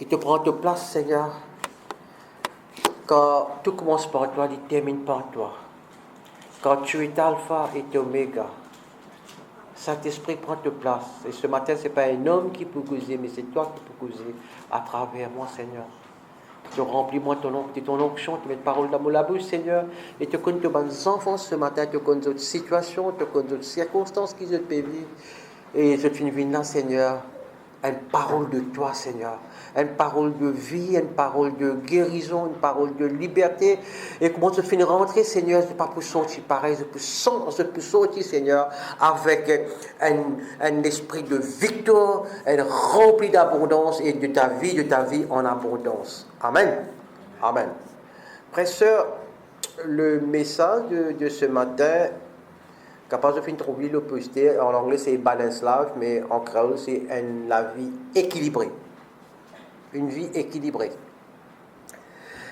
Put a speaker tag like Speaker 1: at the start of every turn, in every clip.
Speaker 1: te prends ta place, Seigneur. Quand tout commence par toi, il termine par toi. Quand tu es alpha et oméga, Saint-Esprit prend ta place. Et ce matin, ce n'est pas un homme qui peut causer, mais c'est toi qui peux causer à travers moi, Seigneur. Tu remplis-moi ton onction, tu mets de paroles dans la bouche, Seigneur. Et tu connais tes bonnes enfants ce matin, tu connais d'autres situations, tu connais d'autres circonstances qui se peuvent vivre. Et je te fais là, Seigneur, une parole de toi, Seigneur. Une parole de vie, une parole de guérison, une parole de liberté. Et comment je te fais rentrer, Seigneur, je ne peux pas pour sortir pareil, je peux sortir, Seigneur, avec un esprit de victoire, rempli d'abondance et de ta vie en abondance. Amen. Amen. Frères et sœurs, le message de ce matin, capable de faire une trouver l'opposité, en anglais c'est balance life, mais en créole c'est la vie équilibrée. Une vie équilibrée.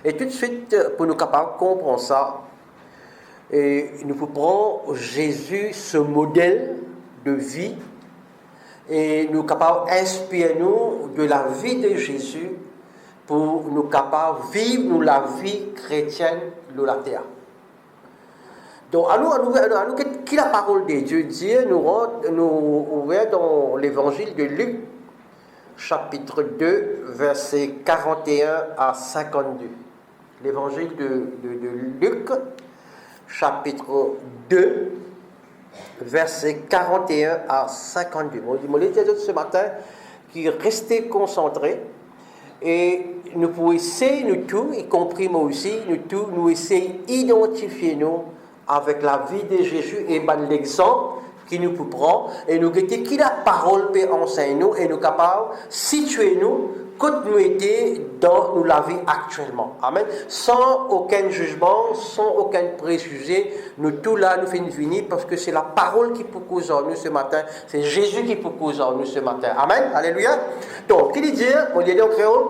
Speaker 1: Et tout de suite, pour nous capables de comprendre ça, et nous pouvons prendre Jésus, ce modèle de vie, et nous capables d'inspirer nous de la vie de Jésus pour nous capables de vivre la vie chrétienne de la terre. Donc, à nous, qui la parole de Dieu dit, nous ouvrons dans l'évangile de Luc, chapitre 2, versets 41 à 52. L'évangile de Luc, chapitre 2, versets 41 à 52. Je dis ce matin qui restez concentrés et nous pouvons essayer, nous tous, y compris moi aussi, nous essayer d'identifier nous avec la vie de Jésus et l'exemple qui nous prend et nous guetter qui la parole peut enseigner nous et nous capables situer nous quand nous étions dans la vie actuellement. Amen. Sans aucun jugement, sans aucun préjugé, nous tous là nous faisons venir parce que c'est la parole qui peut causer en nous ce matin. C'est Jésus qui peut causer en nous ce matin. Amen. Alléluia. Donc, qui dit, on dit en créole,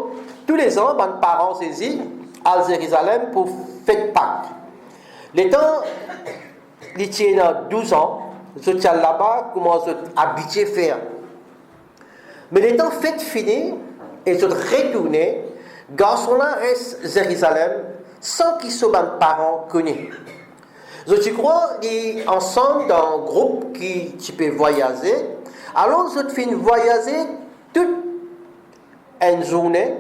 Speaker 1: tous les ans, mes parents saisissent à Jérusalem pour fête Pâques. Les temps, il tient 12 ans, je tiens là-bas, comment je habitué à faire. Mais les temps fêtes fini, et je retourne, garçon-là reste à Jérusalem, sans qu'ils soient mes parents connus. Je crois qu'ils ensemble dans un groupe qui peut voyager. Alors, je fais voyager toute une journée.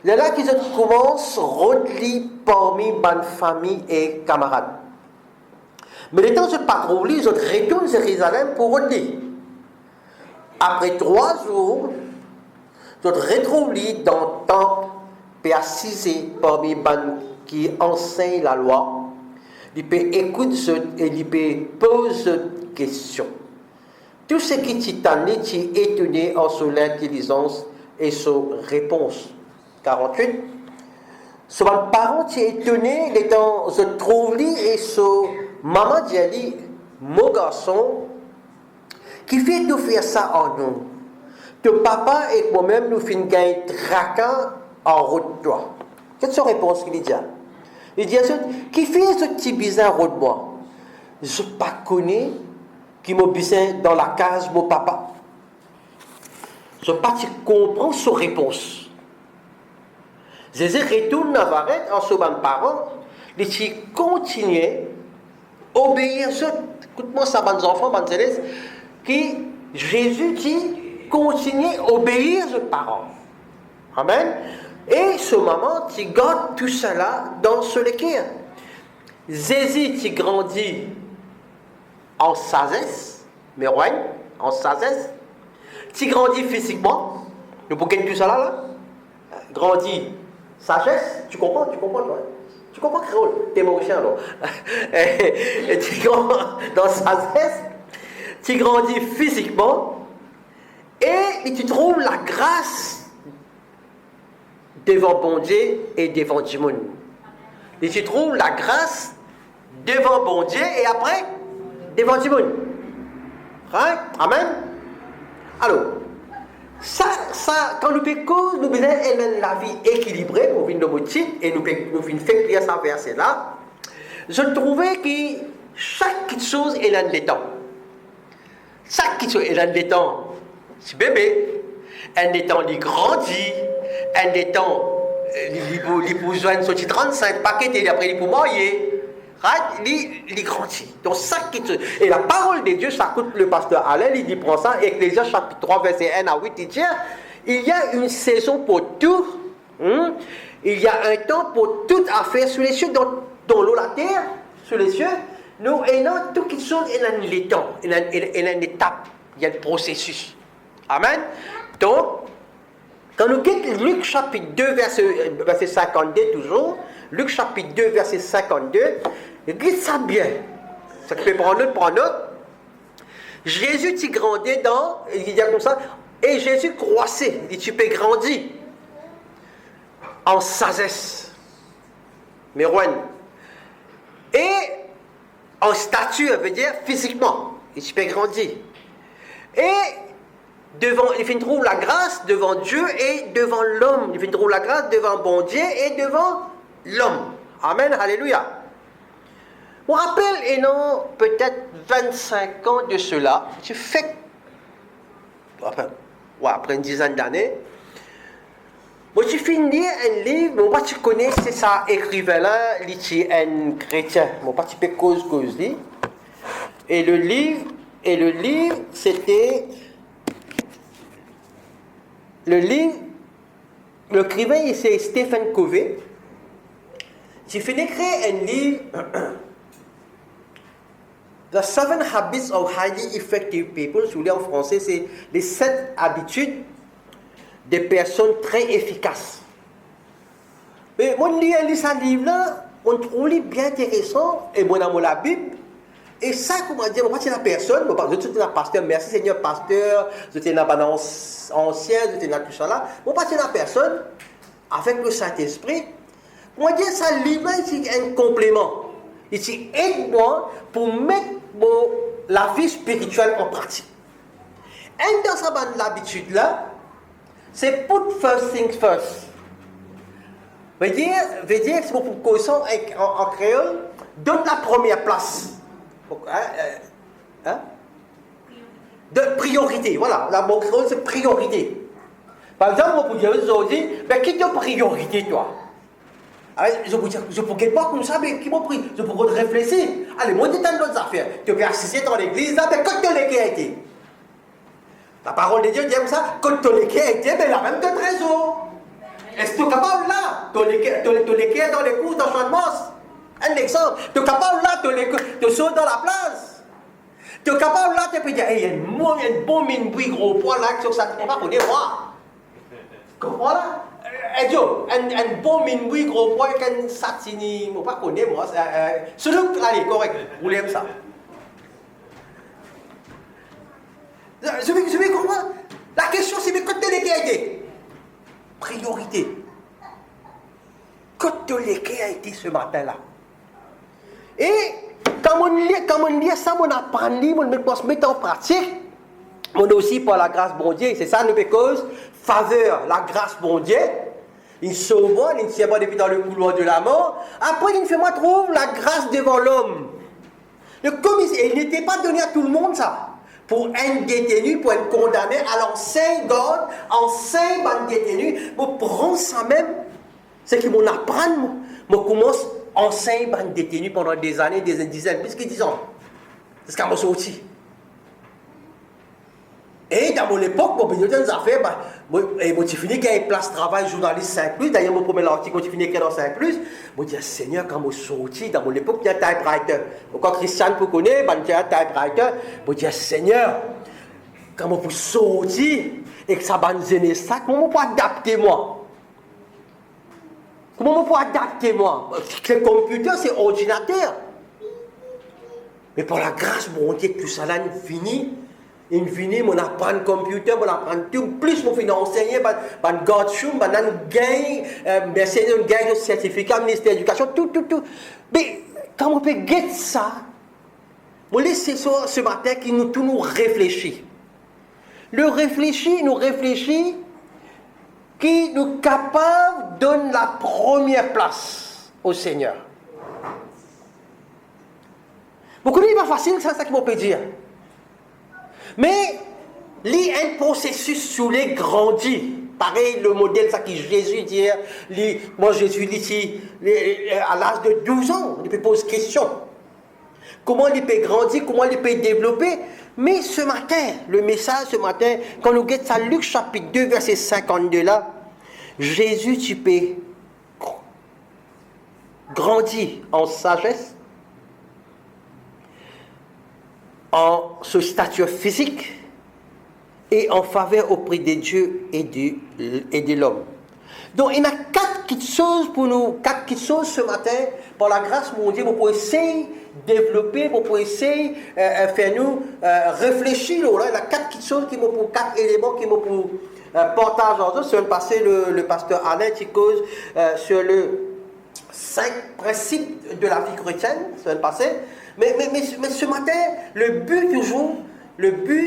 Speaker 1: Là qu'ils commencent à rôder parmi ma famille et camarades. Mais les temps je patrouille, je retourne à Jérusalem pour rôder. Après 3 jours, je retrouve dans le temple pour assister parmi les qui enseignent la loi. Il peut écouter et il peut poser des questions. Tout ce qui est étonné en son intelligence et son réponse. 48. Son parent est étonné, étant je trouve et son maman dit mon garçon, qui fait nous faire ça en nous. Ton papa et moi-même nous faisons gagner traquant en route de toi. Quelle est sa réponse qu'il dit? Il dit qui fait ce petit bizarre en route de moi? Je ne pas connais qui m'a bizarre dans la case mon papa. Je ne pas comprendre sa réponse. Jésus retourne à Nazareth en sauvant les parents, il continue à obéir. Écoute-moi ça, mes enfants, mes élèves, qui Jésus dit continue à obéir aux parents. Amen. Et ce moment, tu gardes tout cela dans ce cœur. Jésus, tu grandis en sagesse, mais ouais, en sagesse. Tu grandis physiquement. Nous pouvons tout cela là. Grandis. Sagesse, tu comprends, toi? Tu comprends, créole? T'es mauricien, alors. Et tu grandis dans sagesse, tu grandis physiquement, et tu trouves la grâce devant bon Dieu et devant du monde. Et tu trouves la grâce devant bon Dieu et après, devant du monde. Hein? Amen? Alors, ça, quand nous pécons, nous faisons la vie équilibrée, nous venons de mon titre, et nous faisons faire prier ça verset là. Je trouvais que chaque chose est dans le temps. Chaque chose est dans le temps. Si bébé, un temps il grandit, un des temps, il besoin de sortir 35 paquets et après il peut marier. Il grandit. Donc ça qui et la parole de Dieu, ça coûte le pasteur Alain, il dit prend ça, Ecclésiaste chapitre 3, verset 1 à 8, il dit il y a une saison pour tout. Il y a un temps pour toute affaire sur les cieux, dans l'eau, la terre, sur les cieux. Nous ayons tout qui sont dans les temps, il y a une étape, il y a un processus. Amen. Donc, quand nous quittons Luc chapitre 2, verset 52, toujours, Luc chapitre 2, verset 52, regarde ça bien. Ça peut prendre note. Jésus t'y grandit il dit comme ça, et Jésus croissait, il dit tu peux grandir en sagesse, Merouane, et en stature, veut dire physiquement, et tu peux grandir. Et il trouve la grâce devant Dieu et devant l'homme. Il trouve la grâce devant bon Dieu et devant l'homme. Amen, alléluia. On rappelle, et non, peut-être 25 ans de cela, tu fais, après une dizaine d'années, moi tu finis un livre, moi tu connais, c'est ça, écrivain là, il est un chrétien, moi tu peux cause, et le livre, c'était, l'écrivain, c'est Stephen Covey. J'ai fait écrire un livre, The 7 Habits of Highly Effective People, si vous voulez en français, c'est les 7 habitudes des personnes très efficaces. Mais moi, je lis ce livre-là, on trouve bien intéressant, et moi, dans la Bible, et ça, comment dire, moi, c'est la personne, je suis un pasteur, merci Seigneur, pasteur, je suis un ancien, je suis tout ça là, moi, c'est la personne, avec le Saint-Esprit, moi, dire ça, livre, c'est un complément. Il aide-moi pour mettre la vie spirituelle en pratique. Et dans cette habitude-là, c'est put first things first. Veut dire c'est pour caution en créole, donne la première place. De priorité, voilà. La mot créole, c'est priorité. Par exemple, moi, pour dire aujourd'hui, mais qui t'a priorité, toi? Je ne pourrais pas comme ça, mais qui m'a pris? Je pourrais réfléchir. Allez, moi, je t'en d'autres affaires. Tu peux assister dans l'église, là, mais quand tu l'as été. La parole de Dieu dit comme ça, quand tu l'as été, mais la même que trésor. Est-ce que tu es capable là? Tu l'as dans les cours d'enchaînement. Un exemple. Tu es capable là, tu sautes dans la place. Tu es capable là, tu peux dire, il y a un bon minboui gros poids là, que ça ne peut pas connaître moi. Comment là? Un bon minboui gros poids, qu'un satini, je ne pas connaître moi. Allez, correct, vous l'aimez ça. Je vais comprendre. La question, c'est quand tu l'as été. Priorité. Quand tu l'as été ce matin-là. Et quand on lit ça, on apprend, on se met en pratique. On aussi par la grâce bon Dieu. C'est ça, nous cause faveur, la grâce bon Dieu. Il sauve, il ne tient pas depuis dans le couloir de la mort. Après, il fait moi trouve la grâce devant l'homme. Le commissaire, il n'était pas donné à tout le monde ça. Pour un détenu, pour un condamné, alors 5 gardes, en 5 bandes détenus, pour prendre ça même, c'est que mon apprendre, je commence en 5 bandes détenus pendant des années, des dizaines, plus que 10 ans. C'est ce qu'on m'a sorti. Et dans mon époque, j'ai des affaires, j'ai fini qu'il y a une place de travail, journaliste 5+, d'ailleurs mon premier article, j'ai fini qu'il y a dans 5+, je dis, Seigneur, quand je suis sorti, dans mon époque, il y a un typewriter. Quand Christian peut connaître, il y a un typewriter, je dis, Seigneur, quand je suis sorti, et que ça va me gêner ça, comment je peux adapter moi? Comment je peux adapter moi? Le computer, c'est ordinateur. Mais par la grâce, mon Dieu, tout ça là, fini. Il finit, on apprend le computer, on apprend tout. Plus, on finit enseigner, on garde chou, on gagne, on gagne le certificat, ministère de l'Éducation, tout. Mais, quand on peut gagner ça, on laisse ce matin qui nous réfléchit. Nous réfléchit, qui nous capable donne la première place au Seigneur. Vous connaissez pas facile, c'est ça qu'on peut dire. Mais, il y a un processus sur les grandis. pareil, le modèle, ça qui Jésus dit, moi Jésus dit ici, à l'âge de 12 ans, il peut poser question. Comment il peut grandir, comment il peut développer. Mais ce matin, le message ce matin, quand nous guettons ça, Luc chapitre 2, verset 52 là, Jésus, tu peux grandir en sagesse, en ce stature physique et en faveur auprès de Dieu et de l'homme. Donc il y a 4 petites choses pour nous, 4 petites choses ce matin, par la grâce de mon Dieu, pour essayer de développer, pour essayer de faire nous réfléchir. Là. Il y a 4 petites choses, 4 éléments qui m'ont pour partager en eux. Sur le passé, le pasteur Alain qui cause sur le 5 principes de la vie chrétienne, sur le passé. Mais ce matin, le but toujours,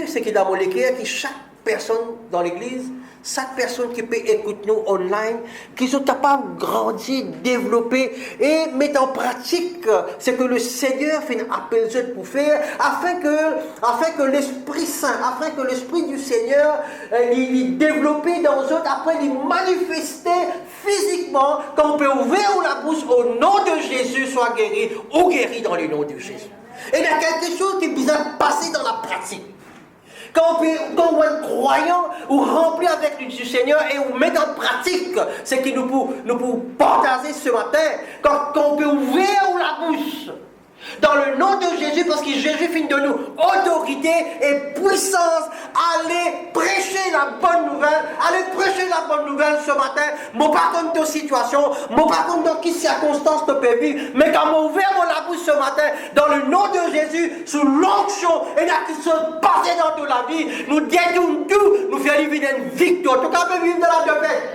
Speaker 1: c'est que dans mon écrire, que chaque personne dans l'église, chaque personne qui peut écouter nous online, qui sont capables de grandir, développer et mettre en pratique ce que le Seigneur fait appel pour faire, afin que l'Esprit Saint, afin que l'Esprit du Seigneur il développé dans eux, après il manifester physiquement, quand on peut ouvrir la bouche au nom de Jésus, soit guéri ou guéri dans le nom de Jésus. Et il y a quelque chose qui est besoin de passer dans la pratique. Quand on est croyant ou rempli avec du Seigneur et on met en pratique ce que nous pouvons partager ce matin, quand on peut ouvrir la bouche dans le nom de Jésus, parce que Jésus finit de nous autorité et puissance, allez prêcher la bonne nouvelle, ce matin, moi pas contre ta situation, moi pas contre dans quelle circonstance tu peux vivre, mais quand on ouvre la bouche ce matin, dans le nom de Jésus, sous l'onction, et la qui se passe dans toute la vie, nous détournons tout, nous faisons vivre une victoire, tout capable de vivre de la défaite,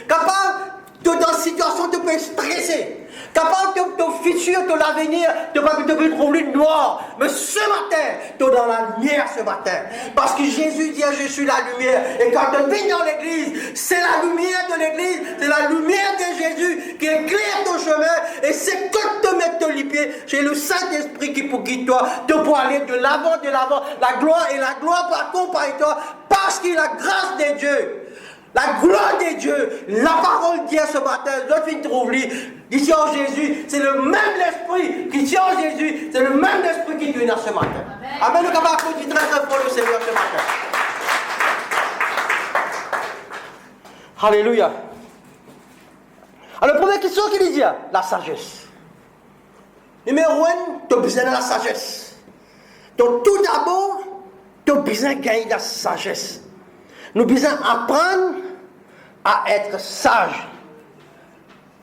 Speaker 1: capable de dans une situation tu peux stresser. Capable de ton futur, de l'avenir, de ne pas te trouver noir. Mais ce matin, tu es dans la lumière ce matin. Parce que Jésus dit, je suis la lumière. Et quand tu viens dans l'église, c'est la lumière de l'église, c'est la lumière de Jésus qui éclaire ton chemin. Et c'est que te mettre les pieds, c'est le Saint-Esprit qui pour guider toi, de pouvoir aller de l'avant. La gloire par accompagner toi, parce qu'il a la grâce de Dieu. La gloire de Dieu, la parole de Dieu ce matin, notre vie trouve ici en Jésus, c'est le même esprit qui tient en Jésus, c'est le même esprit qui tient ce matin. Amen. Nous avons applaudi très fort le Seigneur ce matin. Alléluia. Alors, la première question qu'il dit, la sagesse. Numéro 1, tu as besoin de la sagesse. Donc, tout d'abord, tu as besoin de gagner de la sagesse. Nous devons apprendre à être sages.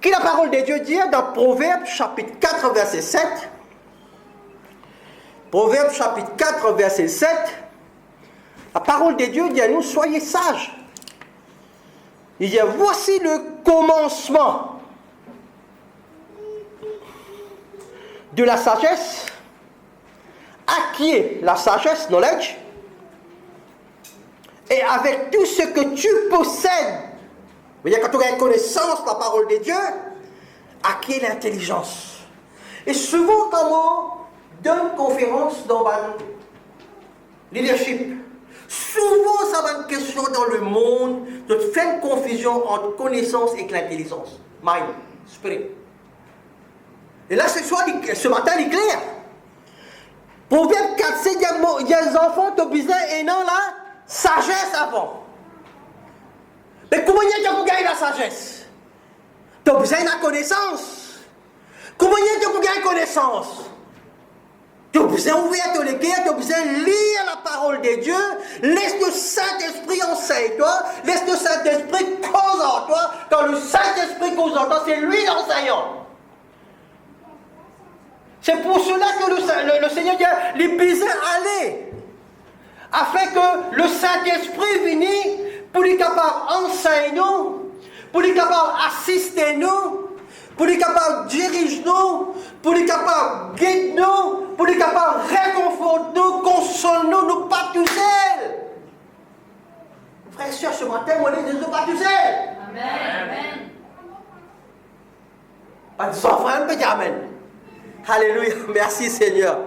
Speaker 1: Qui la parole de Dieu dit dans Proverbes chapitre 4 verset 7. Proverbes chapitre 4 verset 7. La parole de Dieu dit à nous, soyez sages. Il dit, voici le commencement de la sagesse. Acquiert la sagesse, knowledge. Et avec tout ce que tu possèdes, quand tu as une connaissance de la parole de Dieu, acquiert l'intelligence. Et souvent, quand on donne une conférence dans le leadership, souvent ça va une question dans le monde de faire une confusion entre connaissance et l'intelligence. Mind, spirit. Et là, ce matin, il est clair. Proverbe 4, c'est il y a des enfants qui ont besoin et non là. Sagesse avant. Mais comment il y a pour gagner la sagesse? Tu as besoin de la connaissance. Comment il y a pour gagner la connaissance? Tu as besoin d'ouvrir ton cœur, tu as besoin de lire la parole de Dieu. Laisse le Saint-Esprit enseigne toi. Laisse le Saint-Esprit cause en toi. Quand le Saint-Esprit cause en toi, c'est lui l'enseignant. C'est pour cela que le Seigneur dit, les besoins aller. Afin que le Saint-Esprit vienne pour les capables d'enseigner nous, pour les capables d'assister nous, pour les capables de diriger nous, pour les capables de guider nous, pour les capables de réconforter nous, consoler nous, nous pas tout seuls. Frères et sœurs, ce matin, on est des pas tout seuls. Amen. Pas de sang, frère, on peut dire Amen. Alléluia, merci Seigneur.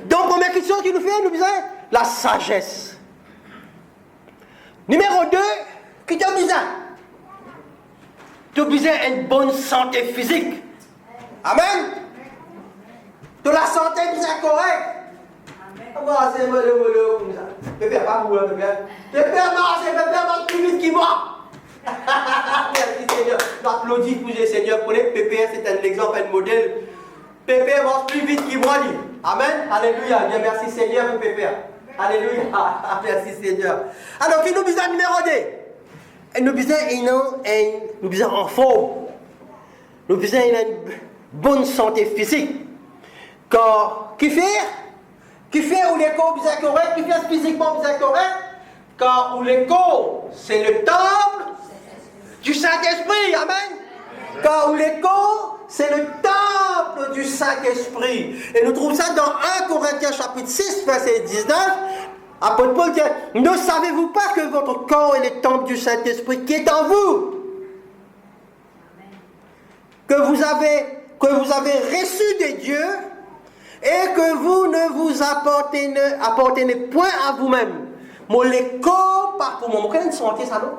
Speaker 1: Donc, première question qu'il nous fait, nous disons, la sagesse. Numéro 2, Qui t'a besoin? Tu as besoin d'une bonne santé physique. Amen. Tu as la santé bien correcte. Comment c'est le comme ça? Pépé, pas pour le pépé. Pépé marche plus vite qu'il moi. Merci Seigneur. Nous applaudissons pour le Seigneur. Pour les Pépé, c'est un exemple, un modèle. Pépé marche plus vite qu'il moi. Amen. Alléluia. Bien, merci Seigneur pour Pépé. Alléluia. Merci Seigneur. Alors, qui nous besoin numéro 2? Nous besoin en forme. Nous besoin une bonne santé physique. Car, qui fait où les corps besoin correct, qui fait physiquement besoin correct? Car où les corps, c'est le temple du Saint-Esprit. Amen. Car où les corps, c'est le temple du Saint-Esprit. Et nous trouvons ça dans 1 Corinthiens chapitre 6, verset 19. Apôtre Paul dit, ne savez-vous pas que votre corps est le temple du Saint-Esprit qui est en vous? Que vous avez reçu de Dieu et que vous ne vous apportez point à vous-même. Mon les corps par pour moi. Vous connaissez sentir ça, non?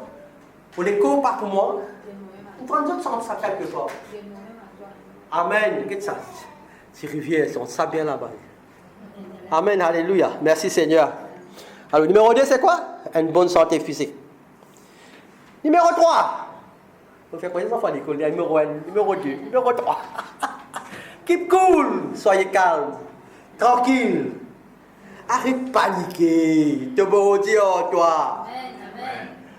Speaker 1: Mon les corps par pour moi. Vous prenez ça quelque part. Amen. Qu'est-ce que ça? Ces rivières sont ça bien là-bas. Amen. Alléluia. Merci Seigneur. Alors, numéro 2, c'est quoi? Une bonne santé physique. Numéro 3. Vous faites quoi les enfants à l'école? Numéro 1, numéro 2, numéro 3. Keep cool. Soyez calme. Tranquille. Arrête de paniquer. Te bon Dieu, toi.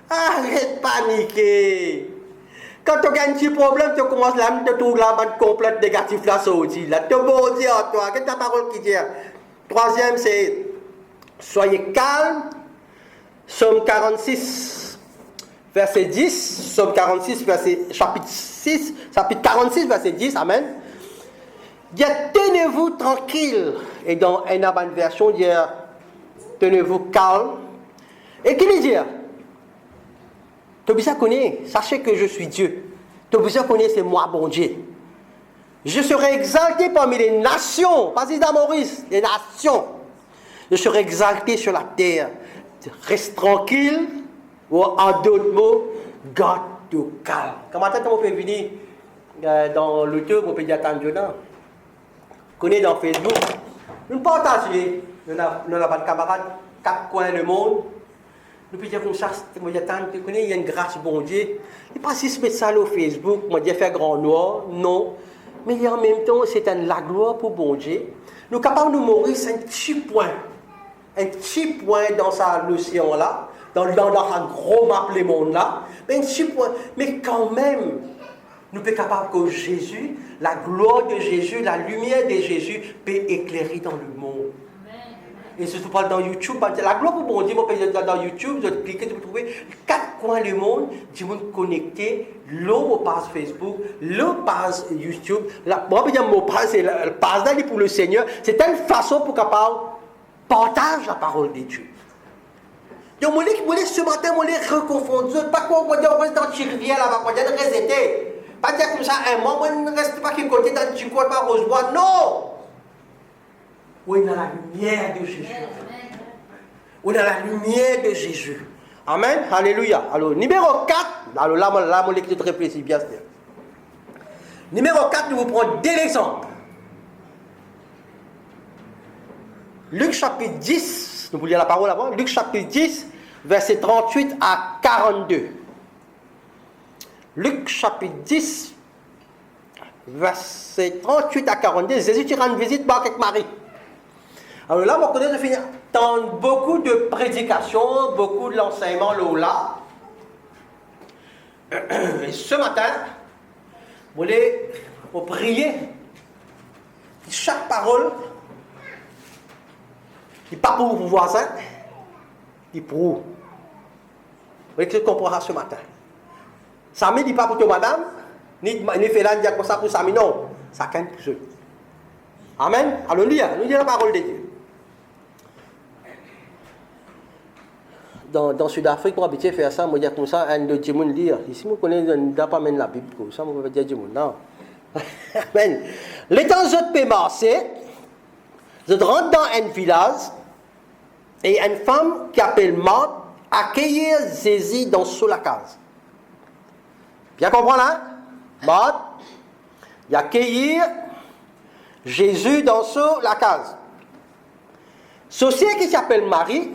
Speaker 1: Arrête de paniquer. Quand tu as un petit problème, tu commences là, tu trouves la bande complète négative là, ça aussi. Là, te bon Dieu, toi. Qu'est-ce que ta parole qui dit? Troisième, c'est soyez calme. Psaume 46, verset 10. Psaume 46, chapitre 46, verset 10. Amen. Dit, tenez-vous tranquille. Et dans une bonne version, dit, tenez-vous calme. Et qui lui dit? Tu as besoin de connaître, sachez que je suis Dieu. Tu as besoin de connaître, c'est moi, bon Dieu. Je serai exalté parmi les nations. Pas dans Maurice, les nations. Je serai exalté sur la terre. Reste tranquille. Ou en d'autres mots, garde-toi calme. Comment on peut venir dans l'auto, on peut dire attendre Jonah. Connais dans Facebook. Nous partageons. Nous avons pas de camarades, 4 coins du monde. Nous pouvons dire comme ça, tu connais, il y a une grâce, bon Dieu. Il n'est pas si se mettre ça au Facebook, moi dire faire grand noir, non. Mais en même temps, c'est la gloire pour bon Dieu. Nous sommes capables de mourir, c'est un petit point dans l'océan là, dans un gros map le monde là, mais un petit point. Mais quand même, nous sommes capables que Jésus, la gloire de Jésus, la lumière de Jésus peut éclairer dans le monde. Et surtout pas dans YouTube, la gloire pour bon Dieu, vous pouvez dans YouTube, vous cliquez, vous trouvez 4 coins du monde, du monde connecté, l'eau passe Facebook, l'eau passe YouTube, moi je dire mon passe, c'est la passe d'aller pour le Seigneur, c'est une façon pour capable partage la parole de Dieu. Donc moi ce matin, moi les reconfondu, pas quoi on dire on reste dans une rivière là-bas, on dire réséter, pas dire comme ça un mois, on ne reste pas qu'un côté dans du coin par Rosebois, non. On est dans la lumière de Jésus. On est dans la lumière de Jésus. Amen. Alléluia. Alors, numéro 4. Alors là, mon lecture réfléchit bien. Numéro 4, nous vous prenons 2 exemples. Luc chapitre 10. Nous vous lire la parole avant. Luc chapitre 10, verset 38 à 42. Luc chapitre 10, verset 38 à 42. Jésus tira une visite avec Marie. Alors là, on connaît de finir dans beaucoup de prédications, beaucoup de l'enseignement là. Et ce matin, vous voulez prier. Chaque parole, il n'est pas pour vos voisins, il est pour vous. Vous voyez que je comprends ce matin. Samy n'est pas pour toi, madame, ni Félan dit comme ça pour Samy, non. Ça qu'un pour eux. Amen. Alléluia. Nous disons la parole de Dieu. Dans Sud-Afrique, on habitué à faire ça, on dire comme ça, un de Dieu lire. Ici, on connaît pas même la Bible, comme ça, on va dire Dieu. Non. Amen. Les temps je peux marcher, je rentre dans un village, et une femme qui s'appelle Marthe
Speaker 2: accueillir Jésus dans la case. Bien comprendre, hein? Marthe, il accueillir Jésus dans la case. Société qui s'appelle Marie,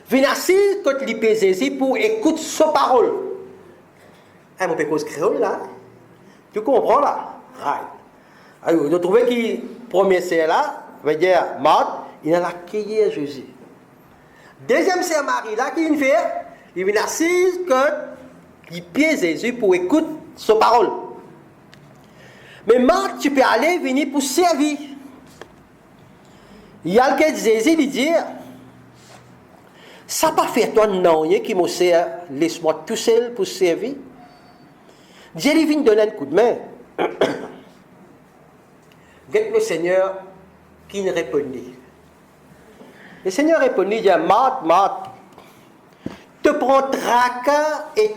Speaker 2: vient assise quand il peut Jésus pour écouter sa parole. Mon pécose créole là, tu comprends là? Right. Alors, vous trouvez qu'il premier c'est là, veut dire Marthe, il a accueilli Jésus. Deuxième c'est Marie là qui vient faire, il vient assise quand il peut Jésus pour écouter sa parole. Mais Marthe, tu peux aller venir pour servir. Il y a le cas de Jésus lui dire, ça pas fait toi non rien qui me sert, laisse-moi tout seul pour servir. Dieu lui vient donner un coup de main. Get le Seigneur qui ne répondit. Le Seigneur répondit, dit, Marthe, Marthe, te prends tracas et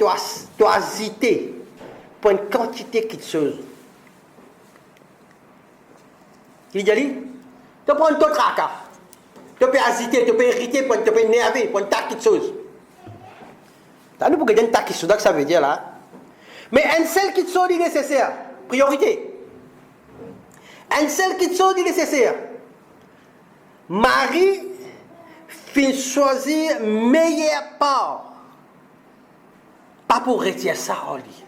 Speaker 2: toisité pour une quantité de choses. Il dit, tu prends ton tracas, tu peux hésiter, tu peux irriter, tu peux énerver pour une tas de choses. T'as nous pour gagner une tas de choses, ça veut dire là. Mais un seul qui te est nécessaire, priorité. Un seul qui te est nécessaire. Marie fait choisir meilleure part. Pas pour retirer ça en lui.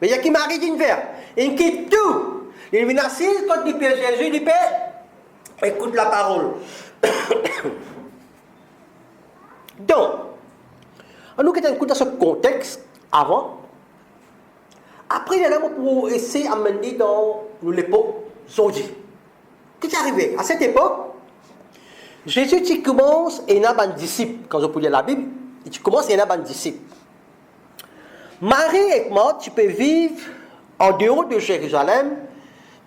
Speaker 2: Mais il y a qui Marie d'une verre. Il quitte tout. Il vient assis quand il pèse Jésus, il pèse. Écoute la parole. Donc, nous avons écouté dans ce contexte avant. Après, il y a pour essayer d'amener dans l'époque aujourd'hui. Qu'est-ce qui est arrivé? À cette époque, Jésus tu commence et il y a un disciple. Quand je peux lire la Bible, tu commences et il y a un disciple. Marie et moi, tu peux vivre en dehors de Jérusalem,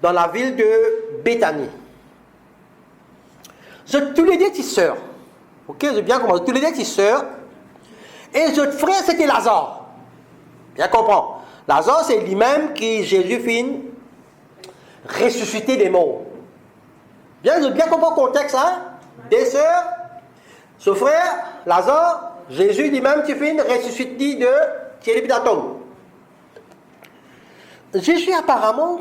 Speaker 2: dans la ville de Béthanie. Tous les deux, tes sœurs. Ok, j'ai bien compris. Tous les deux, tes sœurs. Et notre frère, c'était Lazare. Bien comprendre. Lazare, c'est lui-même qui Jésus finit ressusciter des morts. Bien, j'ai bien compris le contexte, hein? Des sœurs, ce frère, Lazare, Jésus lui-même qui finit ressusciter de Thierry Pidaton. Jésus apparemment,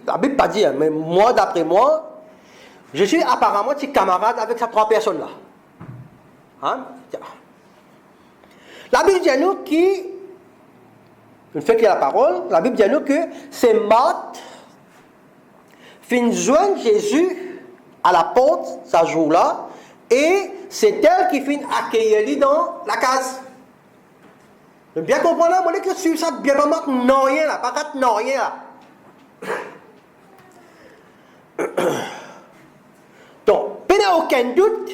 Speaker 2: la Bible pas dit, mais moi, d'après moi, Jésus apparemment, tu es camarade avec ces trois personnes-là. Hein? La Bible dit à nous une fois qu'il y a la parole, la Bible dit à nous que c'est Marthe fin joindre Jésus à la porte, ce jour-là, et c'est elle qui finit accueillir lui dans la case. Vous bien comprendre là, moi, que je ça, bien pas non rien là, pas quatre non rien là. Donc, il n'y a aucun doute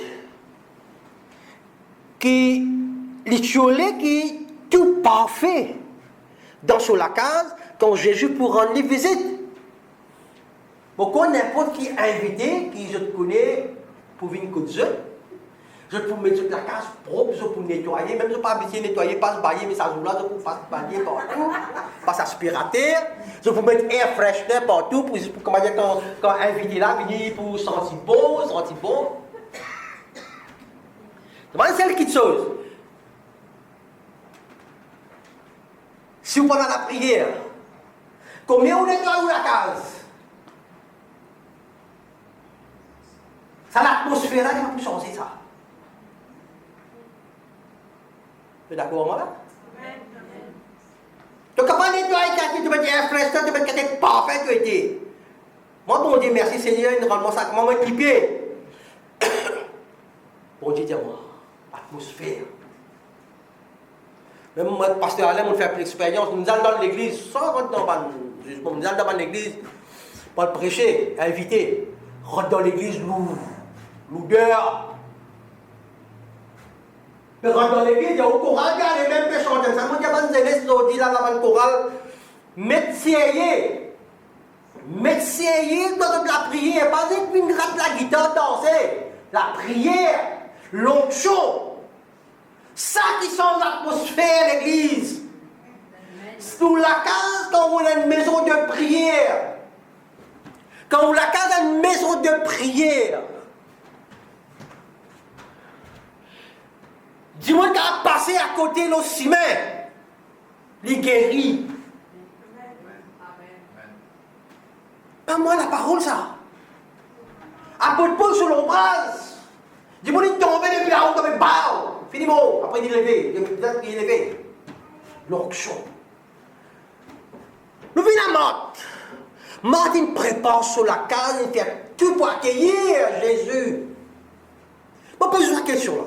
Speaker 2: que les choses qui tout parfait dans la case quand Jésus pour rendre les visites. Pourquoi n'importe qui invité, qui je te connais, pour venir comme ça, je peux mettre la case propre, je peux nettoyer, même si je ne peux pas habiter nettoyer, pas se bailler, mais ça joue là, je peux faire bailler partout, pas aspirateur, je peux mettre air freshener partout, pour comment dire, quand invité là, venir pour sentir bon. C'est celle qui chose. Si vous pendant la prière, combien on nettoie la case? Ça, l'atmosphère là, il va plus changer ça. Tu es d'accord avec moi là? Donc, quand on nettoie, tu vas dire un fresque, tu vas dire parfait, tu étais. Moi, bon Dieu, merci Seigneur, il rend moi ça, comment m'équiper? Bon Dieu, dis-moi, l'atmosphère. Même moi, pasteur Alain, on fait plus d'expérience. Nous allons dans l'église, sans rentrer nous allons dans l'église, pour prêcher, inviter. Rentre dans l'église, l'odeur. Mais rentre dans l'église, il y a au choral, il y a les mêmes péchants. Ça ne dit pas de zélés, on dit là, dans le choral. Métier dans la prière, pas une gratte la guitare danser. La prière, l'onction. Ça qui change l'atmosphère, l'église. Sous la case, quand on a une maison de prière. Quand on la case a une maison de prière. monde qui a passé à côté le ciment, les guéris. Pas moi la parole ça. Apôtre Paul sur l'ombrage. Du monde est tombé depuis la haut comme un bao. Fini bon. Après il est levé. Il est levé. L'onction. Nous venons à Marthe. Marthe prépare sur la case, il fait tout pour accueillir Jésus. Je pose la question là.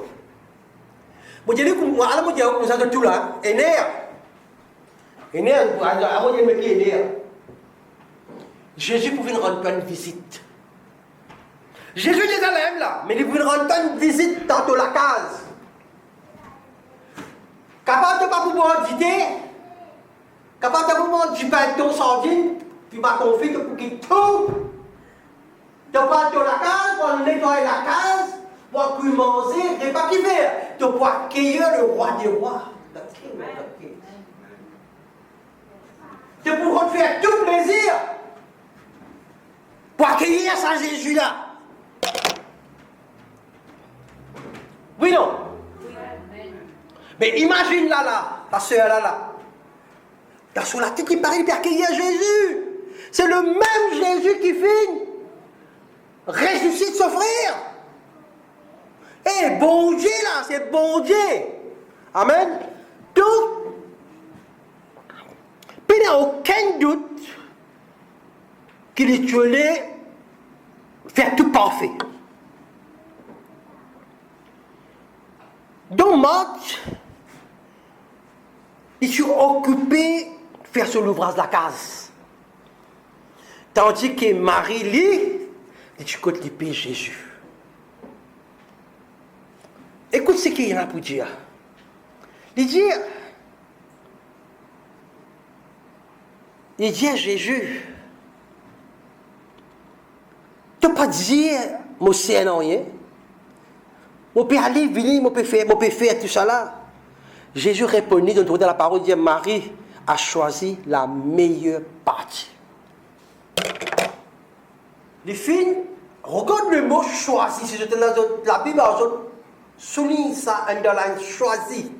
Speaker 2: Je dis que moi, je dis que nous avons tout là. Et Jésus pouvait nous rendre une visite. Jésus les allèmes là, mais il pouvait nous rendre une visite dans la case. Capable de ne pas pouvoir inviter, capable de pouvoir du pain de sardine, puis ma confite pour qu'il tout. Tu vas dans la case, pour nettoyer la case, pour manger, et pas qui faire. Tu peux accueillir le roi des rois. Tu pourras te faire tout plaisir pour accueillir ça Jésus-là. Oui, non? Mais imagine là, ta soeur là. T'as sur la tête qui paraît pour accueillir Jésus. C'est le même Jésus qui finit ressuscite son frère. Eh, bon Dieu là, c'est bon Dieu. Amen. Donc, il n'y a aucun doute qu'il est allé faire tout parfait. Donc, Marc, il s'est occupé de faire sur l'ouvrage de la case. Tandis que Marie, lui, il dit côté l'épée Jésus. Écoute ce qu'il y a pour dire. Il dit à Jésus, tu ne peux pas dire, moi c'est un rien. Je peux aller, venir, je peux faire tout ça là. Jésus répondit dans la parole, il dit, Marie a choisi la meilleure partie. Les filles, regarde le mot choisi. Si j'étais dans la Bible, souligne ça, underline, choisi.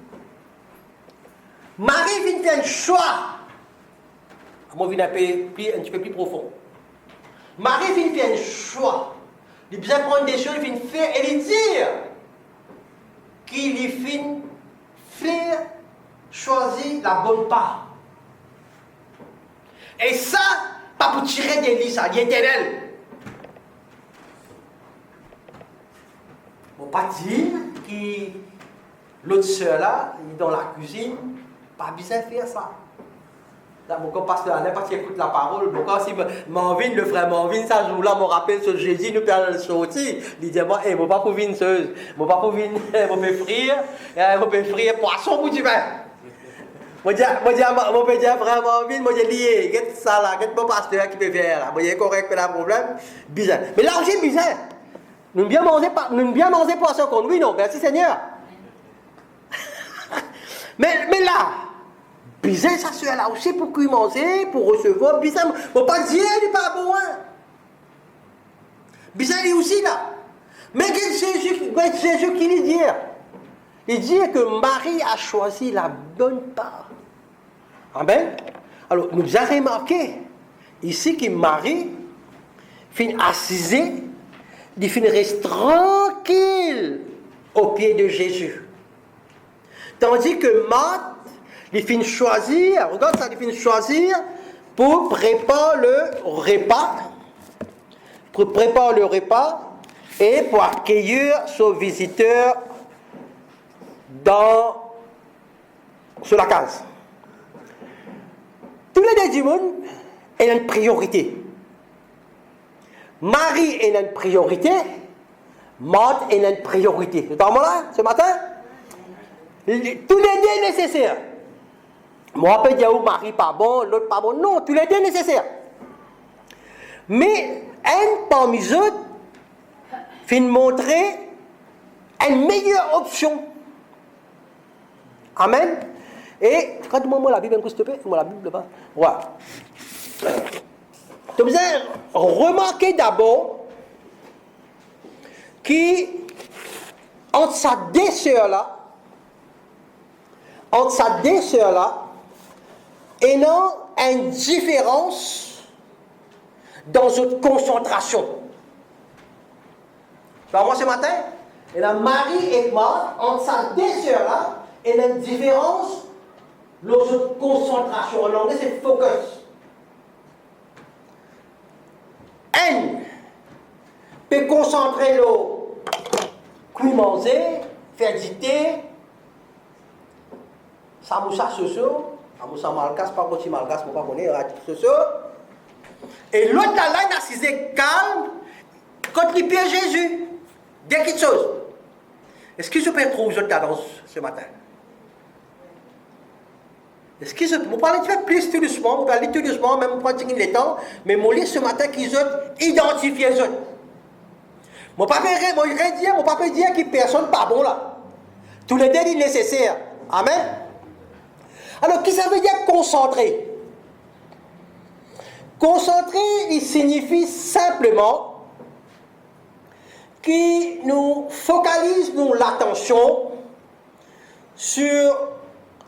Speaker 2: Marie vient faire un choix. Moi, je viens un petit peu plus profond. Marie vient faire un choix. Il vient prendre des choses, il vient faire et lui dire qu'il vient faire choisir la bonne part. Et ça, pas pour tirer des lits, ça, l'éternel. On ne va pas dire que l'autre soeur là, il est dans la cuisine, pas besoin de faire ça. Là, mon passe là, n'importe qui écoute la parole, mon si Marvin, le frère Marvin, ça jour-là, me rappelle ce Jésus, nous peut sortir. Il dit, moi, moi pas pour venir seuse, moi pas pour venir, moi peux frire poisson pour du pain. Moi, peux dire, frère Marvin, moi, je dis, qu'est-ce que ça là, qu'est-ce que mon pasteur qui peut faire là, moi, il est correct, mais là, problème, bizarre. Mais là aussi, bizarre. Nous bien manger poisson contre oui, non, merci Seigneur. mais là, bizarre, ça se là aussi pour qu'il manger, pour recevoir, bizarre, il ne faut pas dire, il n'est pas bon. Bizarre, il est aussi là. Mais Jésus qui lui dit, il dit que Marie a choisi la bonne part. Amen. Alors, nous avons remarqué ici que Marie finit assise. Il finit reste tranquille au pied de Jésus. Tandis que Marthe, il finit choisir, regarde ça, il finit choisir pour préparer le repas. Pour préparer le repas et pour accueillir son visiteur sur la case. Tous les deux du monde ont une priorité. Marie est une priorité, Marthe est une priorité. Vous êtes là, ce matin? Tous les deux nécessaires. Moi, je peux dire, Marie pas bon, l'autre pas bon. Non, tous les deux nécessaires. Mais, un parmi eux, fait montrer une meilleure option. Amen. Et, regarde-moi la Bible, s'il te plaît. Moi la Bible là-bas. Voilà. Donc, vous avez remarqué d'abord qu'entre ces deux sœurs-là, entre sa deux sœurs-là et non une différence dans notre concentration. Alors moi ce matin, il y a Marie et moi, entre sa deux sœurs-là, il y a une différence dans notre concentration. En anglais, c'est focus. Elle peut concentrer le cuit manger, faire du thé, ça moussa soso, ça moussa malgas, pas petit malgas, pour pas connaître, soso. Et l'autre là, il a assisé calme contre les pieds Jésus. Dire quelque chose. Est-ce que je peux trouver autres là ce matin? Est-ce que je peux parler un peu plus tout doucement, parler tout doucement, même pas tenir le temps, mais moi ce matin qu'ils ont identifié les autres. Mon papa dire que personne pas bon là. Tous les deux est nécessaire. Amen. Alors, qu'est-ce que ça veut dire concentrer? Concentrer, il signifie simplement qu'il nous focalise l'attention sur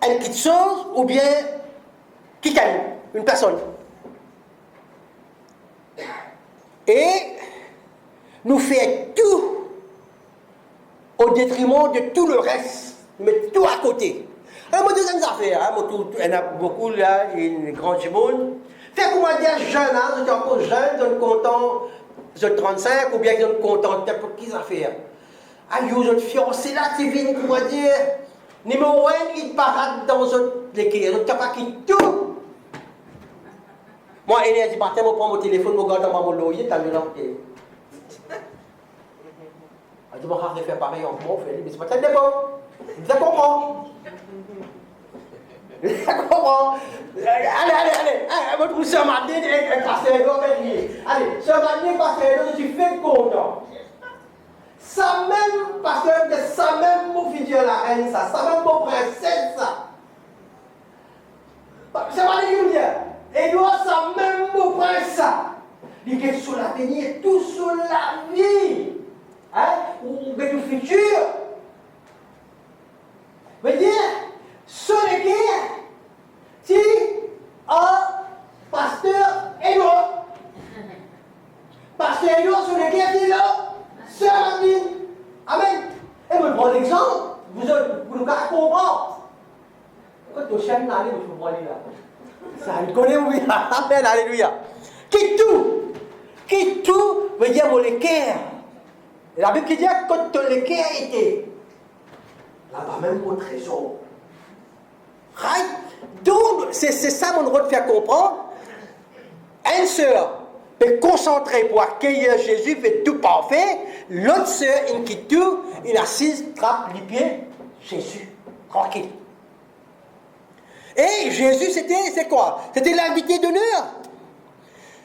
Speaker 2: une petite chose ou bien quelqu'un, une personne. Et nous fait tout au détriment de tout le reste, mais tout à côté. Alors, moi, deuxième affaire, il y en a beaucoup là, il y a une grande monde. Fait comment dire jeune, hein, vous êtes encore jeune, vous êtes content, vous êtes 35, ou bien vous êtes content de n'importe quelle affaire. Aïe, vous êtes fiancé là, tu viens, comment dire, numéro 1, il parade dans l'équipe, vous êtes capable de tout. Moi, il y a dit, matin, je prends mon téléphone, je regarde dans mon loyer, tu as vu là, je dis, je vais faire pareil en moi, mais c'est pas très bon. Vous comprenez? Vous comprenez? Allez, votre soeur Madeleine est pasteur Governier. Allez, soeur Madeleine, pasteur, je suis fait content. Ça même, pasteur, ça même, mon fils de la reine, ça même, mon princesse, ça. C'est pas les lumières. Et doit ça même, mon prince, ça. Il est sur l'avenir, tout sur la vie. Hein? Ou le futur. Veut dire, sur les guerres, si un pasteur est là, pasteur est là sur les guerres, il est là, sœur Adeline. Amen. Et je prends l'exemple, vous nous comprendre. Quand tu chaînes, allez, vous pouvez aller là. Ça, il connaît, oui. Amen, alléluia. Qui tout veut dire mon équerre. La Bible qui dit quand ton équerre était là-bas, même pour trésor. Right? Donc, c'est ça mon rôle de faire comprendre. Une sœur peut concentrer pour accueillir Jésus, fait tout parfait. L'autre sœur, une qui tout, une assise, trappe les pieds, Jésus, tranquille. Et Jésus, c'est quoi? C'était l'invité d'honneur.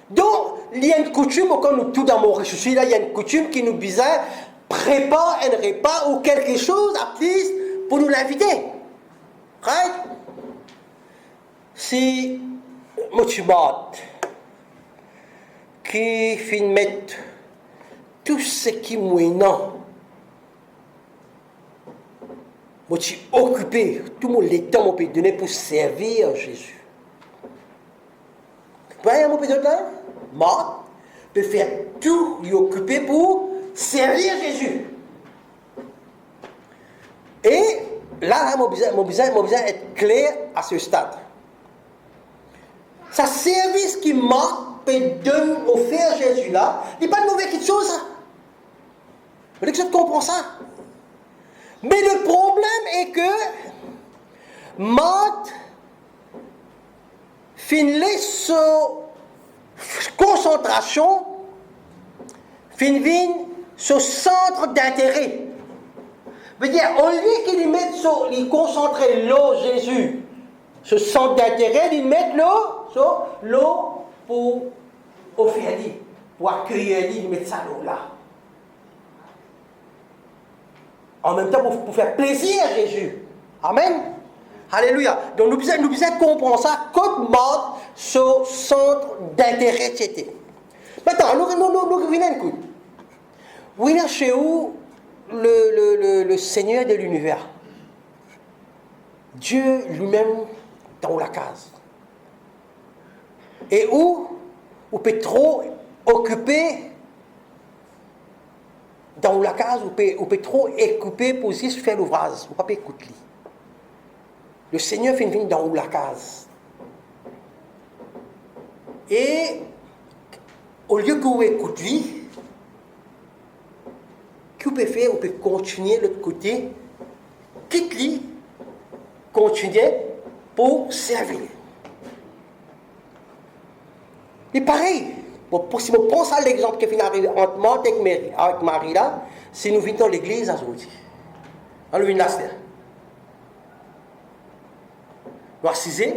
Speaker 2: Donc, il y a une coutume, quand nous tous dans mon ressuscité, là, il y a une coutume qui nous disait prépare un repas ou quelque chose à plus pour nous l'inviter. Right? Si moi tu m'as qui finit mettre tout ce qui est non, moi tu occupé tout le temps qu'on peut donner pour servir Jésus. Vous voyez mon petit là? Moi, peut faire tout lui occuper pour servir Jésus. Et là, mon besoin est clair à ce stade. Ce service qui m'a offert Jésus là, il n'est pas de mauvais quelque chose. Vous voulez que je comprends ça? Mais le problème est que Marthe finit sur concentration, finit sur centre d'intérêt. Veut dire, au lieu qu'il mette sur, il concentrer l'eau Jésus, ce centre d'intérêt, il met l'eau pour offrir, pour accueillir, il met ça l'eau là. En même temps, pour faire plaisir à Jésus. Amen. Alléluia. Donc, nous devons comprendre ça comme mode sur centre d'intérêt, etc. Maintenant, nous revenons un coup. Vous venez chez où le Seigneur de l'univers. Dieu lui-même dans la case. Et où on peut trop occuper dans la case, on peut trop occuper pour juste faire l'ouvrage. On ne peut pas écouter. Le Seigneur fait une vie dans la case. Et au lieu qu'on écoute lui, qu'est-ce qu'on peut faire? On peut continuer de l'autre côté, quitte lui, continuer pour servir. Et pareil, si on pense à l'exemple qui est arrivé entre moi avec Marie là, si nous venons dans l'église aujourd'hui, on vient là, nous assisons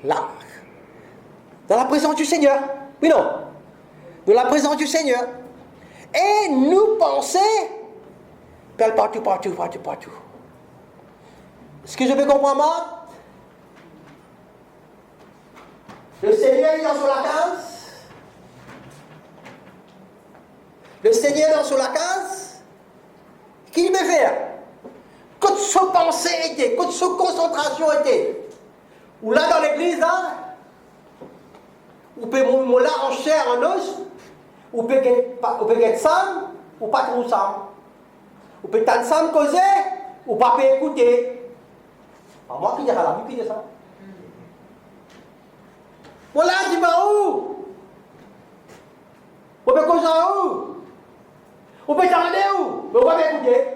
Speaker 2: là, dans la présence du Seigneur. Oui, non? Dans la présence du Seigneur. Et nous pensons, partout. Est-ce que je peux comprendre, moi? Le Seigneur est dans la case. Le Seigneur est dans la case. Qu'il peut faire? Quand sa pensée était, quand sa concentration était, ou là dans l'église, là, ou peut là en chair, en os, ou peut être sam, ou pas trop sam. Ou peut être sam causer, ou pas peut écouter. Alors moi qui dirais la Bible, qui dit ça? Voilà, dis-moi où? On peut causer où? On peut t'arrêter où? Mais on va m'écouter.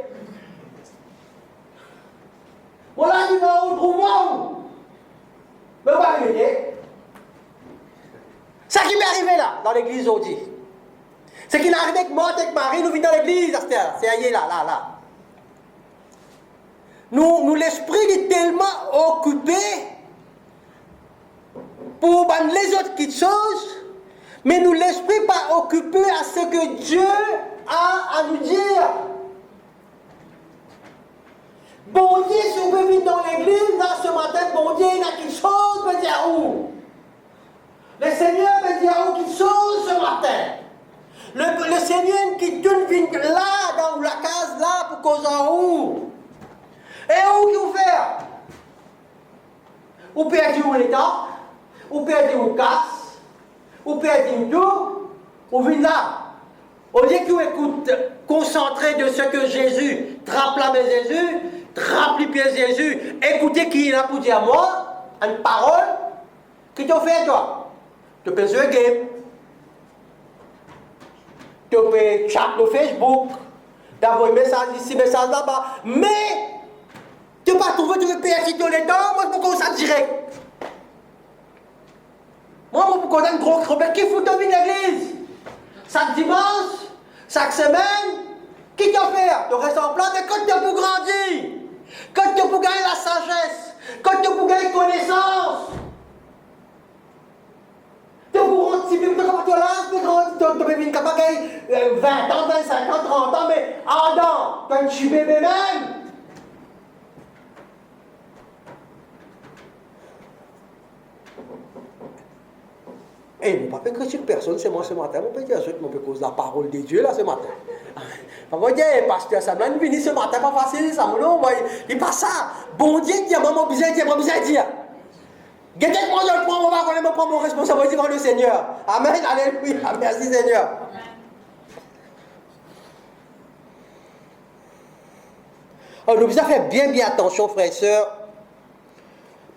Speaker 2: Voilà, dis-moi où? Trouve-moi où? Mais on va m'écouter. Ça qui m'est arrivé là, dans l'église aujourd'hui. C'est qu'il est arrivé avec moi, avec Marie, nous venons dans l'église, c'est ailleurs là. Nous l'esprit est tellement occupé pour les autres petites choses, mais nous l'esprit pas occupé à ce que Dieu a à nous dire. Bon Dieu, si on veut venir dans l'église, là ce matin, bon Dieu, il y a quelque chose, veut dire où? Le Seigneur veut dire où quelque chose ce matin. Le Seigneur qui donne vient là, dans la case là, pour cause en où? Et où qu'il faut faire? Ou perdu où l'état? Ou perdu où casse? Ou perdu où tout? Ou vient là? Au lieu qu'on écoute, concentré de ce que Jésus, trappe la main Jésus, trappe les pieds Jésus, écoutez qui il a pour dire à moi, une parole, qui t'a fait toi? Tu peux jouer game. Tu peux chat sur Facebook, d'avoir un message ici, message là-bas, mais tu ne peux pas trouver, tu veux payer tous les temps, moi je peux commencer ça direct. Moi je peux connaître un gros Robert qui fout dans l'église. Chaque dimanche, chaque semaine, qui t'a fait? Tu restes en place, mais quand tu peux grandir, quand tu peux gagner la sagesse, quand tu peux gagner connaissance. Tu peux être capable de 20 ans, 25 ans, 30 ans, mais Adam, quand tu es bébé même. Et je ne peux pas critiquer personne, c'est moi ce matin, on peut dire, je peux cause la parole de Dieu là ce matin. On va dire, pasteur, ça m'a venu ce matin, pas facile, ça il n'est pas ça. Bon Dieu, dit, maman, besoin de dire. Quelqu'un moi je le prends, on va quand même prendre mon responsabilité devant le Seigneur. Amen, alléluia, merci Seigneur. Alors nous devons faire bien attention, frères et sœurs,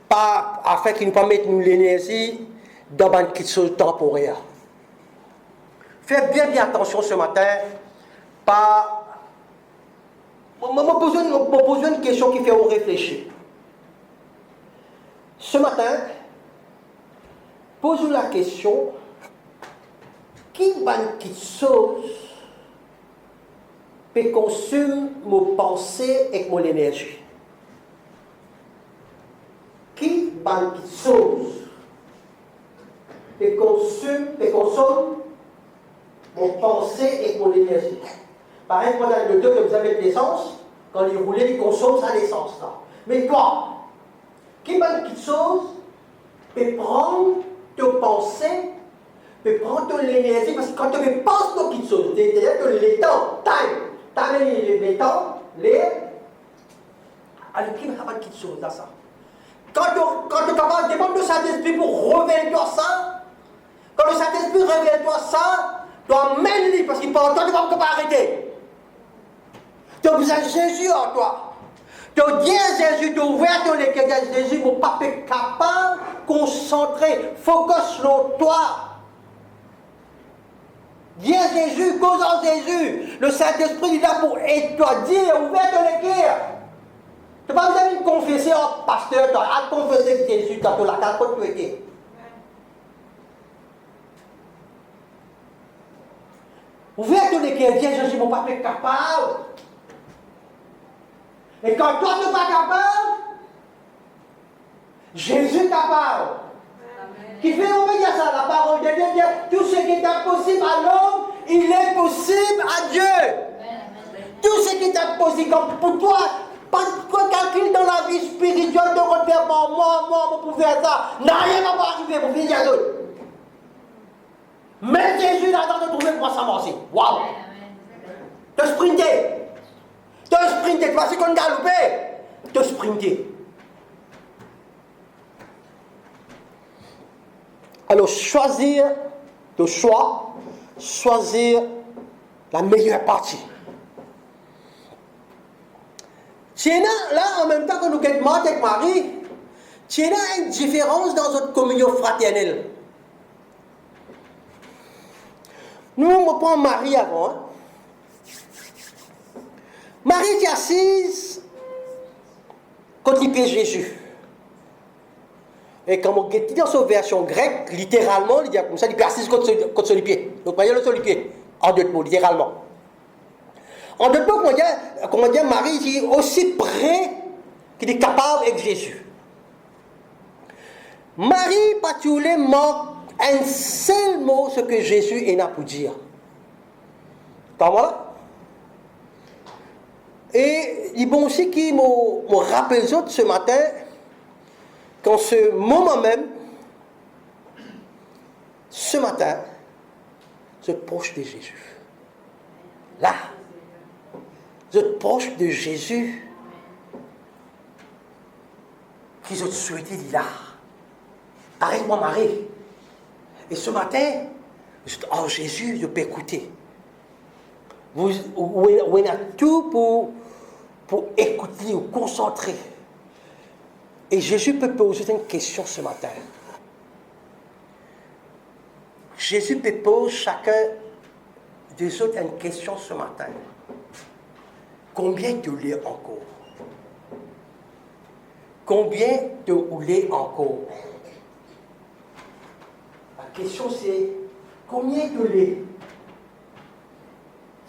Speaker 2: afin qu'il ne pas mettre nous l'énergie dans une petite chose temporaire. Faites bien attention ce matin, me poser une question qui fait vous réfléchir. Ce matin, posons la question, qui va une petite chose peut consommer mon pensée et mon énergie? Qui va une petite chose peut consommer mon pensée et mon énergie? Par exemple, dans le deux que vous avez de l'essence, quand il roulait, il consomme sa essence là. Mais toi, qui va une petite chose peut prendre tes pensées, peut prendre ton énergie, parce que quand tu penses à une petite chose, c'est-à-dire que les temps, les temps, Alors, qui va faire quelque chose dans ça? Quand tu es capable de demander au Saint-Esprit pour révéler toi ça, quand le Saint-Esprit révèle toi ça, tu emmènes-le parce qu'il parle, toi tu ne vas pas arrêter. Tu as besoin de Jésus en toi. Tu as dit à Jésus, tu as ouvert ton cœur à Jésus, mon papa est capable de concentrer, focus sur toi. Dis à Jésus, cause en Jésus. Le Saint-Esprit est là pour aider toi. Dis, ouvert ton cœur. Tu n'as pas besoin de confesser en pasteur, tu as confessé que Jésus, tu as la carte pour tu es. Ouvert ton cœur, dis à Jésus, mon papa est capable. Et quand toi tu n'es pas capable, Jésus est capable. Amen. Qui fait obéir ça, la parole de Dieu, tout ce qui est impossible à l'homme, il est possible à Dieu. Amen. Tout ce qui est impossible, comme pour toi, pas de calcul dans la vie spirituelle de refaire moi, pour faire ça. Non, rien va pas arriver, pour finir les autres. Mais Jésus là-dedans de trouver pour s'avancer. Waouh! Te sprinter. Te sprinter, tu vas qu'on galoper. Te sprinter. Alors, choisir la meilleure partie. Tiens là, en même temps que nous sommes morts avec Marie, tiens là une différence dans notre communion fraternelle. Nous, on prend Marie avant. Hein? Marie est assise contre les pieds de Jésus. Et quand on dit dans sa version grecque, littéralement, il dit comme ça, il est assise contre les pieds. Donc, voyez le sur les pieds. En deux mots, littéralement. En deux mots, comment dire, Marie est aussi près qu'il est capable avec Jésus. Marie, pas tous les manque un seul mot ce que Jésus est là pour dire. Comment là? Et il est bon aussi qu'il me rappelle ce matin qu'en ce moment même, ce matin, je suis proche de Jésus. Là, je suis proche de Jésus qui je souhaitais là. Arrête-moi, Marie. Et ce matin, je dis, oh Jésus, je peux écouter. Vous avez tout pour écouter ou concentrer. Et Jésus peut poser une question ce matin. Jésus peut poser chacun des autres une question ce matin. Combien de lait encore? Combien de lait encore? La question c'est combien de lait?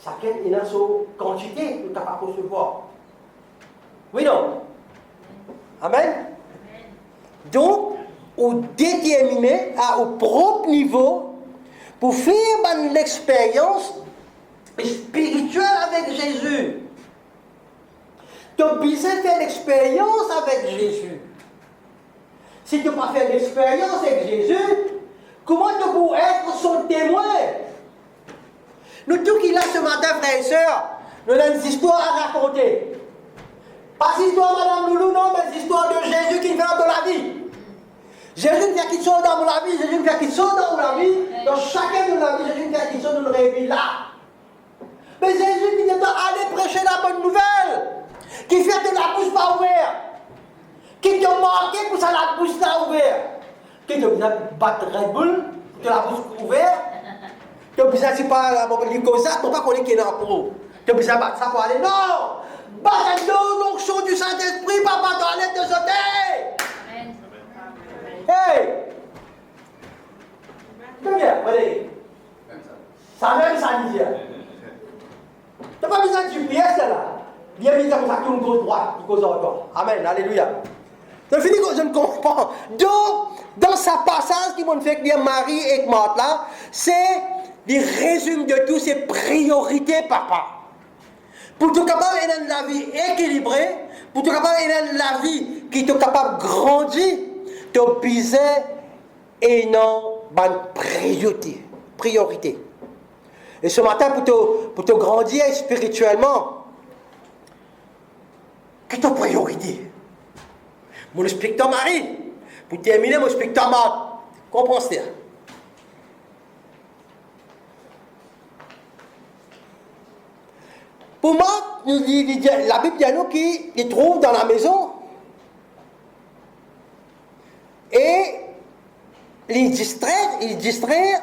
Speaker 2: Chacun est dans sa quantité que tu pas recevoir. Oui, non? Amen? Donc, on déterminer au propre niveau pour faire l'expérience spirituelle avec Jésus. Tu as besoin de faire l'expérience avec Jésus. Si tu n'as pas fait l'expérience avec Jésus, comment tu peux être son témoin? Nous tous qui là ce matin, frères et sœurs, nous avons une histoire à raconter. Pas l'histoire de Madame Loulou, non, mais l'histoire de Jésus qui fait dans la vie. Jésus fait quelque chose dans la vie, Jésus fait quelque chose dans la vie, dans chacun de la vie, Jésus fait quelque chose dans la vie là. Mais Jésus qui dit aller prêcher la bonne nouvelle, qui fait de la bouche pas ouverte, qui t'a marqué pour ça la bouche là ouverte, qui t'a besoin de battre Red Bull, pour la bouche ouverte, tu as besoin de pas comme ça, tu n'as pas connu qui est dans le pro. Tu as besoin de battre ça pour aller. Non! Battre l'onction du Saint-Esprit, pas battre à l'aide de sauter! Amen. Hey! Très bien, allez. Ça même ça dit. Tu n'as pas besoin de GPS là. Bien mis comme ça, tu me gauche droite, tu causes en toi. Amen, alléluia. C'est fini que je ne comprends. Donc, dans sa passage qui m'ont fait dire Marie et Marthe là, c'est le résumé de toutes ces priorités, papa. Pour te capable d'avoir la vie équilibrée, pour te capable d'avoir la vie qui te capable de grandir, tu as besoin d'une priorité. Et ce matin, pour te grandir spirituellement, qui est ta priorité? Mon explique ton mari. Pour terminer, mon explique ta mère. Comprends-tu? Pour moi, la Bible dit à nous qu'il trouve dans la maison et il distrait.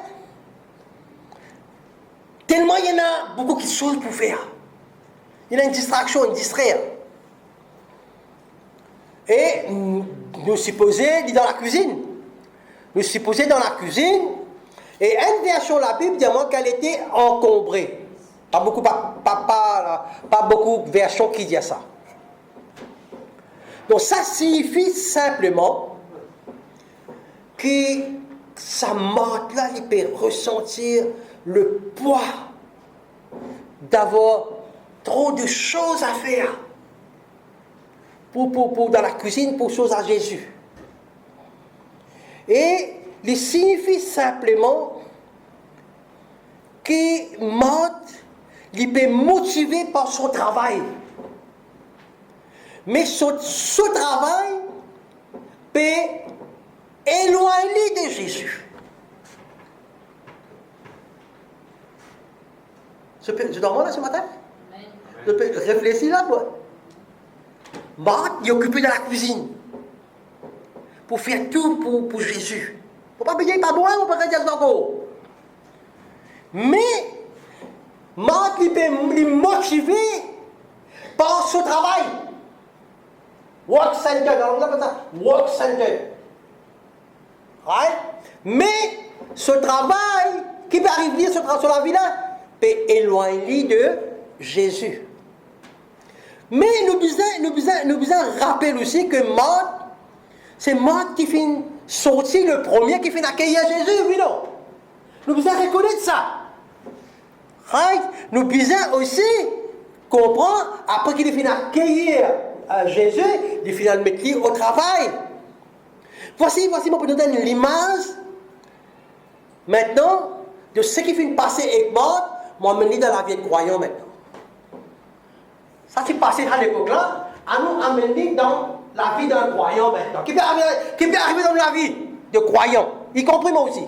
Speaker 2: Tellement il y en a beaucoup de choses pour faire. Il y a une distraction, une distraire. Et nous supposons, il est dans la cuisine. Nous supposons dans la cuisine. Et une version de la Bible dit qu'elle était encombrée. Pas beaucoup de versions qui disent ça. Donc ça signifie simplement que sa morte là, il peut ressentir le poids d'avoir trop de choses à faire pour dans la cuisine pour choses à Jésus. Et il signifie simplement que morte, il peut motiver par son travail. Mais ce travail peut éloigner de Jésus. Je dors là ce matin? Je peux réfléchir là, quoi. Marc, il est occupé dans la cuisine. Pour faire tout pour Jésus. Il ne faut pas payer, pas bon, on peut pas dire encore. Mais, Marc, il peut le motiver par ce travail. Work center, on appelle ça work center. Right? Mais, ce travail qui peut arriver sur la vie-là, peut éloigner de Jésus. Mais nous devons rappeler aussi que Marc, c'est Marc qui finit sortir le premier, qui finit accueillir Jésus, oui non? Nous devons reconnaître ça. Right? Nous devons aussi comprendre, après qu'il finit accueillir Jésus, il finit le mettre au travail. Voici moi pour nous donner l'image, maintenant, de ce qui finit passer avec Marc, moi, je suis dans la vie de croyant maintenant. Ça qui passé à l'époque-là, à nous amener dans la vie d'un croyant maintenant. Qui peut arriver dans la vie de croyant, y compris moi aussi.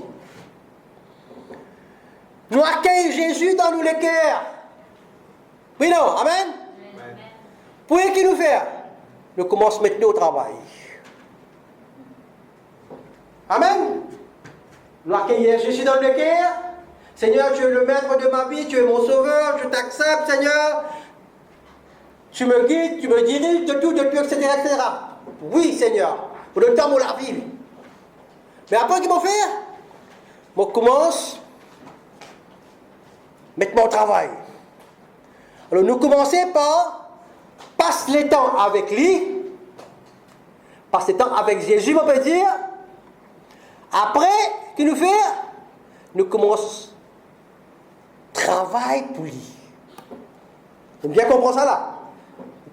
Speaker 2: Nous accueillons Jésus dans nos cœurs. Oui, non, amen? Pour qu'il nous fait? Nous commençons maintenant au travail. Amen? Nous accueillons Jésus dans le cœur. Seigneur, tu es le maître de ma vie, tu es mon sauveur, je t'accepte, Seigneur. Tu me guides, tu me diriges de tout, etc., etc. Oui, Seigneur, pour le temps où la vie. Mais après, qu'est-ce qu'on fait? On commence maintenant au travail. Alors, nous commençons par passer le temps avec lui, passer le temps avec Jésus, on peut dire. Après, qu'est-ce qu'il nous fait? Nous commençons travail pour lui. Vous bien comprendre ça là?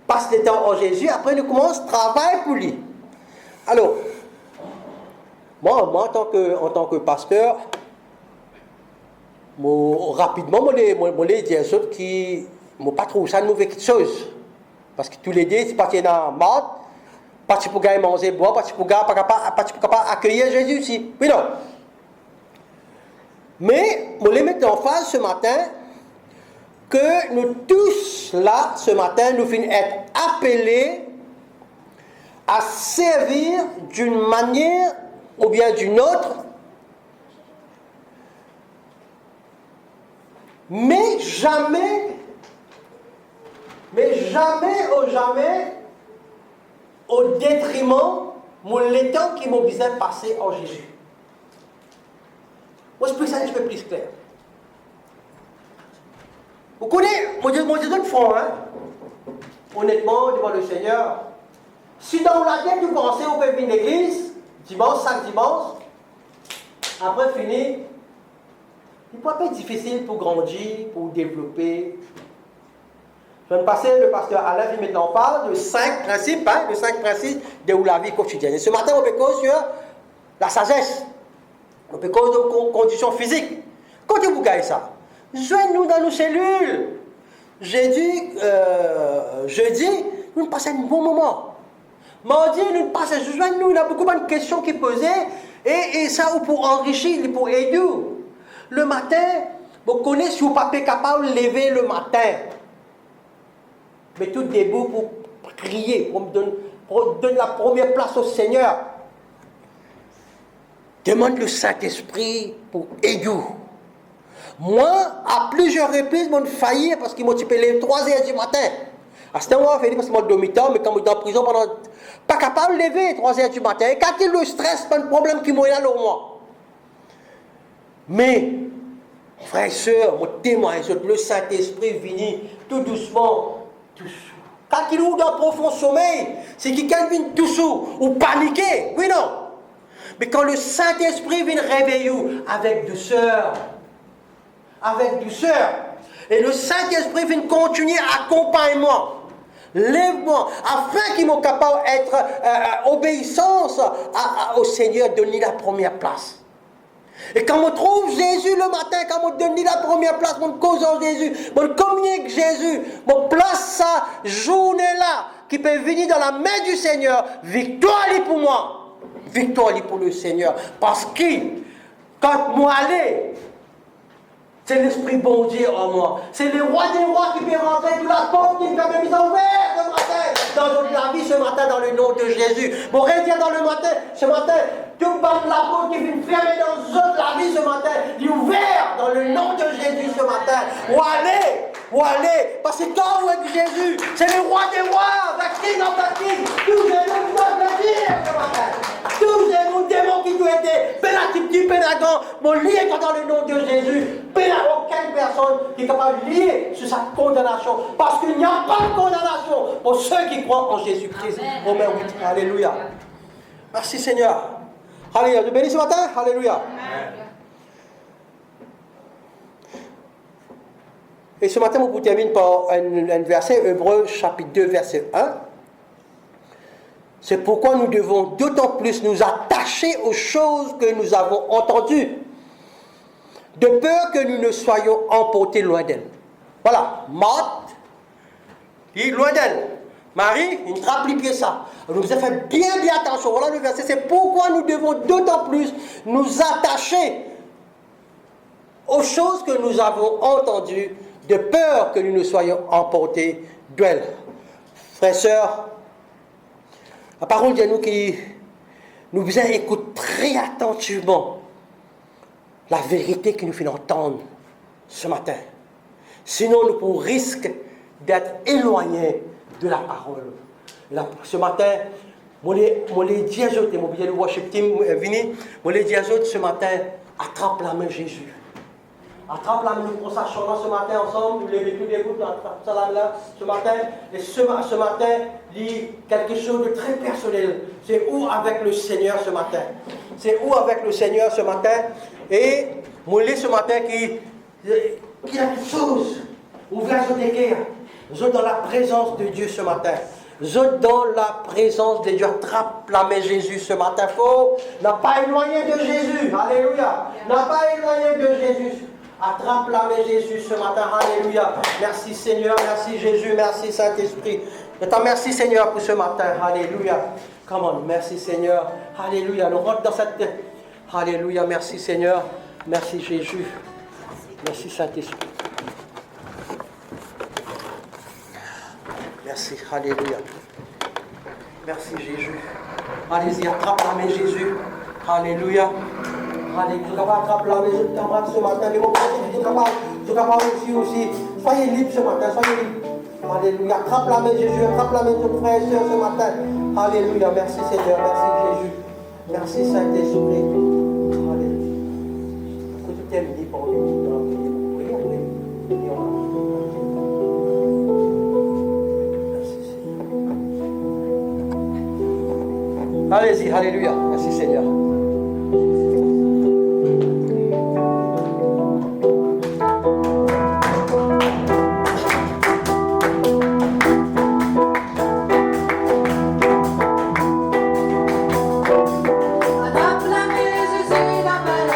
Speaker 2: Passe le temps en Jésus, après nous commençons travail pour lui. Alors, moi en tant que pasteur, rapidement, je vais dire aux autres qui ne pas trouvé ça de mauvaise chose. Parce que tous les deux, c'est parti dans la mode, parti pour gagner manger, boire, parti pour accueillir Jésus aussi. Oui, non? Mais, je vais mettre en face ce matin que nous tous là, ce matin, nous finissons être appelés à servir d'une manière ou bien d'une autre, mais jamais au détriment de le temps qui m'a besoin de passer en Jésus. Moi, je peux ça un peu plus clair. Vous connaissez, moi je donne fond, hein? Honnêtement, devant le Seigneur, si dans la tête vous pensez, on peut venir à l'église, dimanche, 5 dimanches, après finir, il ne peut pas être difficile pour grandir, pour développer. Je vais passer, le pasteur Alain qui maintenant parle de 5 principes, hein, de 5 principes de la vie quotidienne. Et ce matin, on peut cause sur la sagesse. On peut cause de conditions physiques. Quand vous gagnez ça, joignez-nous dans nos cellules. Jeudi, nous passons un bon moment. Mardi, nous passons, nous, il y a beaucoup de questions qui posaient, et ça, pour enrichir, pour aider. Le matin, vous connaissez, si vous n'êtes pas capable de lever le matin, mais tout debout pour prier, pour donner la première place au Seigneur. Demande le Saint-Esprit pour aider. Moi, à plusieurs reprises, je failli parce qu'ils m'ont typé les 3 heures du matin. À ce moment-là, je parce que je suis dormiteur, mais quand je suis en prison, pas capable de lever 3 heures du matin. Et quand il y a le stress, pas de problème qui m'a là au moi. Mais, frères et sœurs, mon témoin, le Saint-Esprit vient tout doucement, tout doucement. Quand il est dans un profond sommeil, c'est qu'il vient tout sous, ou paniquer, oui non. Mais quand le Saint-Esprit vient réveiller avec douceur, et le Saint-Esprit vient continuer à accompagner moi, lève-moi, afin qu'il soit capable d'être obéissance au Seigneur, donner la première place. Et quand on trouve Jésus le matin, quand on donne la première place, on cause en Jésus, on communique avec Jésus, on place sa journée-là, qui peut venir dans la main du Seigneur, victoire pour moi, victoire pour le Seigneur. Parce que, quand moi allais, c'est l'Esprit bon Dieu en moi. C'est le roi des rois qui peut rentrer dans la porte qui peut me mise en verre ce matin. Dans la vie ce matin, dans le nom de Jésus. Mon rédien dans le matin, ce matin, tout bas de la porte qui vient fermer dans la vie ce matin, il est ouvert dans le nom de Jésus ce matin. Où aller, parce que quand on est avec Jésus, c'est le roi des rois, la king of the king. Tous les noms doivent le dire ce matin. Tous les noms démons qui doivent être pénatipti, pénagan, mon lié dans le nom de Jésus. Aucune personne qui est capable de lier sur sa condamnation. Parce qu'il n'y a pas de condamnation pour ceux qui croient en Jésus-Christ. Romains 8. Alléluia. Merci Seigneur. Alléluia. Tu bénis ce matin? Alléluia. Amen. Et ce matin, vous termine par un verset, Hébreux chapitre 2, verset 1. C'est pourquoi nous devons d'autant plus nous attacher aux choses que nous avons entendues, de peur que nous ne soyons emportés loin d'elle. Voilà, Marthe, dit loin d'elle. Marie, il trappe les pieds ça. Alors, vous avez fait bien attention. Voilà le verset. C'est pourquoi nous devons d'autant plus nous attacher aux choses que nous avons entendues, de peur que nous ne soyons emportés d'elle. Frères et sœurs, la parole de nous qui nous faisons écouter très attentivement la vérité que nous faisons entendre ce matin. Sinon, nous pourrons risquer d'être éloignés de la parole. Ce matin, je les dis à eux, le worship team est venu, je les dis à eux ce matin, attrape la main Jésus. Attrape la main, nous prenons ça ce matin ensemble, nous les mettons des gouttes, attrape ça là ce matin, et ce matin, dit quelque chose de très personnel. C'est où avec le Seigneur ce matin? C'est où avec le Seigneur ce matin? Et moi, ce matin, qui a quelque chose, ouvert sur des cœurs, vous êtes dans la présence de Dieu ce matin. Vous êtes dans la présence de Dieu. Attrape la main Jésus ce matin. Faut n'a pas éloigné de Jésus. Alléluia. N'a pas éloigné de Jésus. Attrape la main Jésus ce matin. Alléluia. Merci Seigneur. Merci Jésus. Merci Saint-Esprit. Je te remercie Seigneur pour ce matin. Alléluia. Come on. Merci Seigneur. Alléluia. Nous rentrons dans cette... Alléluia. Merci Seigneur. Merci Jésus. Merci Saint-Esprit. Merci, alléluia. Merci Jésus. Allez-y, attrape la main Jésus. Alléluia. Alléluia. Attrape la main Jésus. T'embrasse ce matin. Les mots je capable aussi. Soyez libres ce matin. Soyez libres. Alléluia. Attrape la main Jésus. Attrape la main de ton frère et soeur ce matin. Alléluia. Merci Seigneur. Merci Jésus. Merci Saint-Esprit. Alléluia. Que tu termines pour nous. Allez-y, alléluia. Merci Seigneur.
Speaker 3: Attrape la main Jésus, la parole.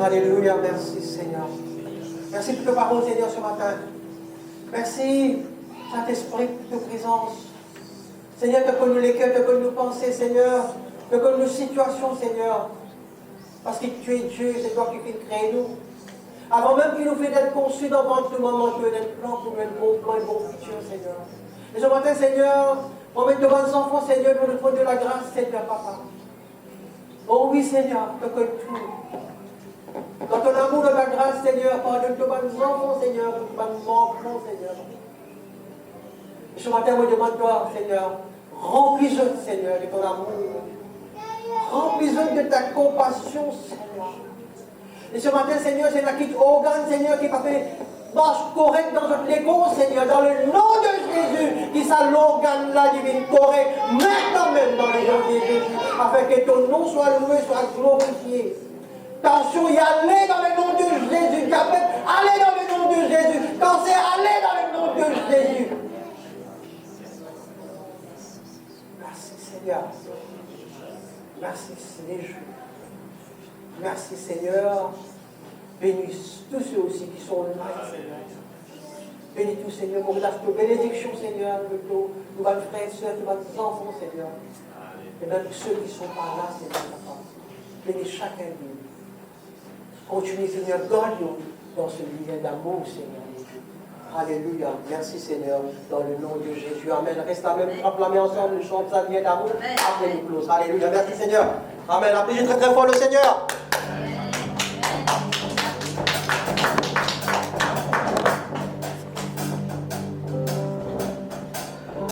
Speaker 2: Alléluia, merci Seigneur. Merci pour ta parole, Seigneur, ce matin. Merci, Saint-Esprit, pour ta présence. Seigneur, tu connais les cœurs, tu connais nos pensées, Seigneur. Tu connais nos situations, Seigneur. Parce que tu es Dieu, c'est toi qui fais créer nous. Avant même qu'il nous fait d'être conçus dans votre moment, tu veux d'être plan pour un bon plan et bon futur, Seigneur. Et ce matin, Seigneur, on met devant nos enfants, Seigneur, pour le trône de la grâce, Seigneur, Papa. Oh oui, Seigneur, tu connais tout. Dans ton amour de ta grâce, Seigneur, pardonne nos enfants, Seigneur, pour nos manquements, Seigneur. Et ce matin, je demande-toi, Seigneur, remplis-eux, Seigneur, de ton amour. Remplis-eux de ta compassion, Seigneur. Et ce matin, Seigneur, c'est la quitte organe, Seigneur, qui va faire marche correcte dans notre égo, Seigneur, dans le nom de Jésus, qui ça l'organe-là divine correct, maintenant même dans le nom de Jésus, afin que ton nom soit loué, soit glorifié. Tension, y aller dans le nom de Jésus. Diabète, allez dans le nom de Jésus. Cancer, allez dans le nom de Jésus. Merci Seigneur. Merci Seigneur. Merci Seigneur. Bénis tous ceux aussi qui sont là, Seigneur. Bénis tous Seigneur. Pour la bénédiction, Seigneur, de nos frères et sœurs, de nos enfants, Seigneur. Et même ceux qui ne sont pas là, Seigneur. Bénis chacun d'eux. Continue, Seigneur, garde-nous dans ce lien d'amour, Seigneur. Alléluia. Merci, Seigneur, dans le nom de Jésus. Amen. Reste à même acclamer ensemble, nous chantons un lien d'amour. Après nous close. Alléluia. Merci, Seigneur. Amen. Applaudissez très très fort le Seigneur.